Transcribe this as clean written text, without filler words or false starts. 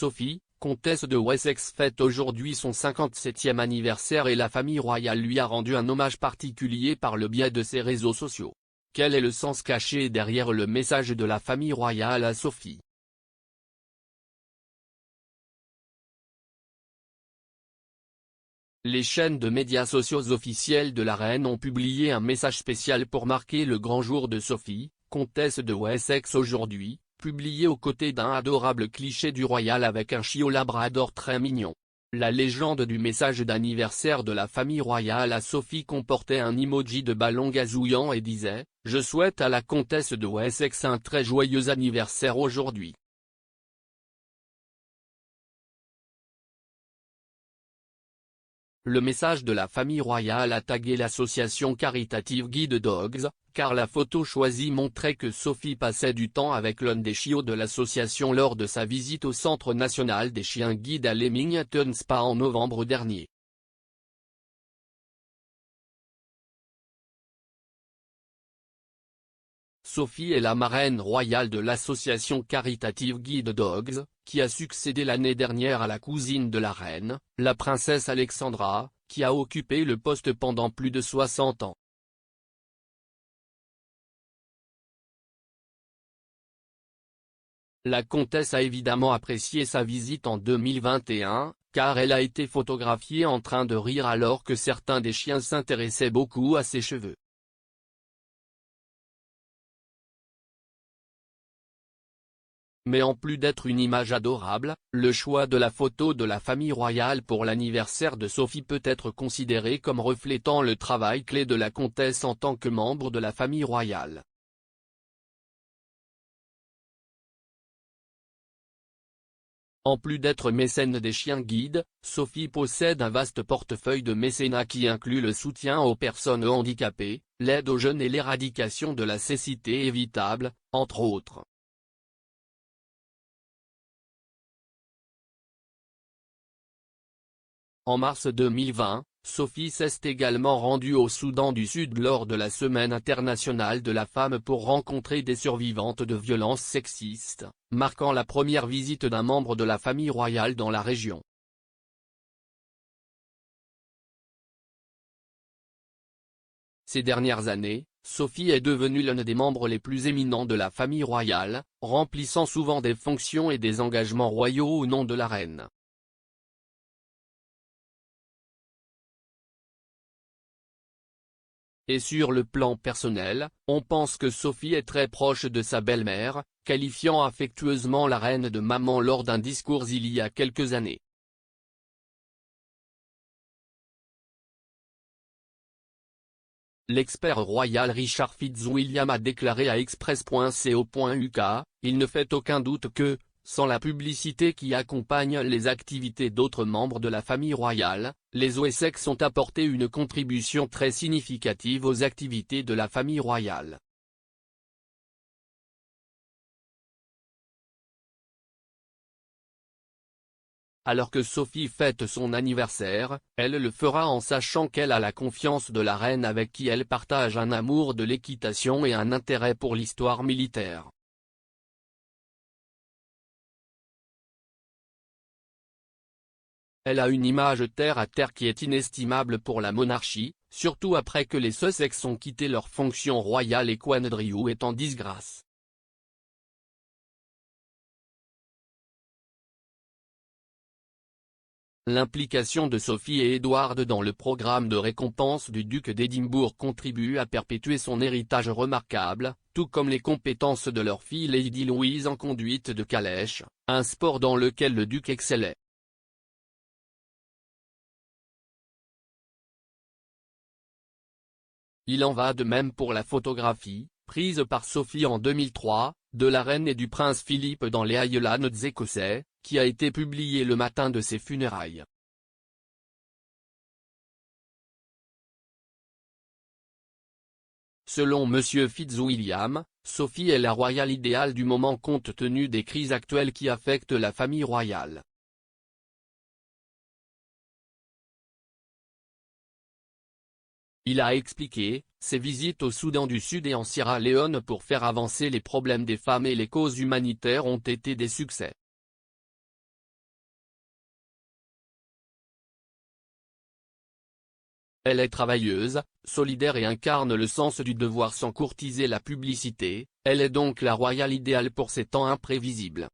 Sophie, comtesse de Wessex fête aujourd'hui son 57e anniversaire et la famille royale lui a rendu un hommage particulier par le biais de ses réseaux sociaux. Quel est le sens caché derrière le message de la famille royale à Sophie? Les chaînes de médias sociaux officielles de la reine ont publié un message spécial pour marquer le grand jour de Sophie, comtesse de Wessex aujourd'hui, publié aux côtés d'un adorable cliché du royal avec un chiot labrador très mignon. La légende du message d'anniversaire de la famille royale à Sophie comportait un emoji de ballon gazouillant et disait « Je souhaite à la comtesse de Wessex un très joyeux anniversaire aujourd'hui ». Le message de la famille royale a tagué l'association caritative Guide Dogs, car la photo choisie montrait que Sophie passait du temps avec l'un des chiots de l'association lors de sa visite au Centre national des chiens guides à Leamington Spa en novembre dernier. Sophie est la marraine royale de l'association caritative Guide Dogs, qui a succédé l'année dernière à la cousine de la reine, la princesse Alexandra, qui a occupé le poste pendant plus de 60 ans. La comtesse a évidemment apprécié sa visite en 2021, car elle a été photographiée en train de rire alors que certains des chiens s'intéressaient beaucoup à ses cheveux. Mais en plus d'être une image adorable, le choix de la photo de la famille royale pour l'anniversaire de Sophie peut être considéré comme reflétant le travail clé de la comtesse en tant que membre de la famille royale. En plus d'être mécène des chiens guides, Sophie possède un vaste portefeuille de mécénat qui inclut le soutien aux personnes handicapées, l'aide aux jeunes et l'éradication de la cécité évitable, entre autres. En mars 2020, Sophie s'est également rendue au Soudan du Sud lors de la Semaine internationale de la femme pour rencontrer des survivantes de violences sexistes, marquant la première visite d'un membre de la famille royale dans la région. Ces dernières années, Sophie est devenue l'un des membres les plus éminents de la famille royale, remplissant souvent des fonctions et des engagements royaux au nom de la reine. Et sur le plan personnel, on pense que Sophie est très proche de sa belle-mère, qualifiant affectueusement la reine de maman lors d'un discours il y a quelques années. L'expert royal Richard Fitzwilliam a déclaré à Express.co.uk, il ne fait aucun doute que, sans la publicité qui accompagne les activités d'autres membres de la famille royale, les Wessex ont apporté une contribution très significative aux activités de la famille royale. Alors que Sophie fête son anniversaire, elle le fera en sachant qu'elle a la confiance de la reine avec qui elle partage un amour de l'équitation et un intérêt pour l'histoire militaire. Elle a une image terre-à-terre qui est inestimable pour la monarchie, surtout après que les Sussex ont quitté leur fonction royale et qu'Andrew est en disgrâce. L'implication de Sophie et Edward dans le programme de récompense du duc d'Édimbourg contribue à perpétuer son héritage remarquable, tout comme les compétences de leur fille Lady Louise en conduite de calèche, un sport dans lequel le duc excellait. Il en va de même pour la photographie, prise par Sophie en 2003, de la reine et du prince Philippe dans les Highlands écossais, qui a été publiée le matin de ses funérailles. Selon M. Fitzwilliam, Sophie est la royale idéale du moment compte tenu des crises actuelles qui affectent la famille royale. Il a expliqué, ses visites au Soudan du Sud et en Sierra Leone pour faire avancer les problèmes des femmes et les causes humanitaires ont été des succès. Elle est travailleuse, solidaire et incarne le sens du devoir sans courtiser la publicité, elle est donc la royale idéale pour ces temps imprévisibles.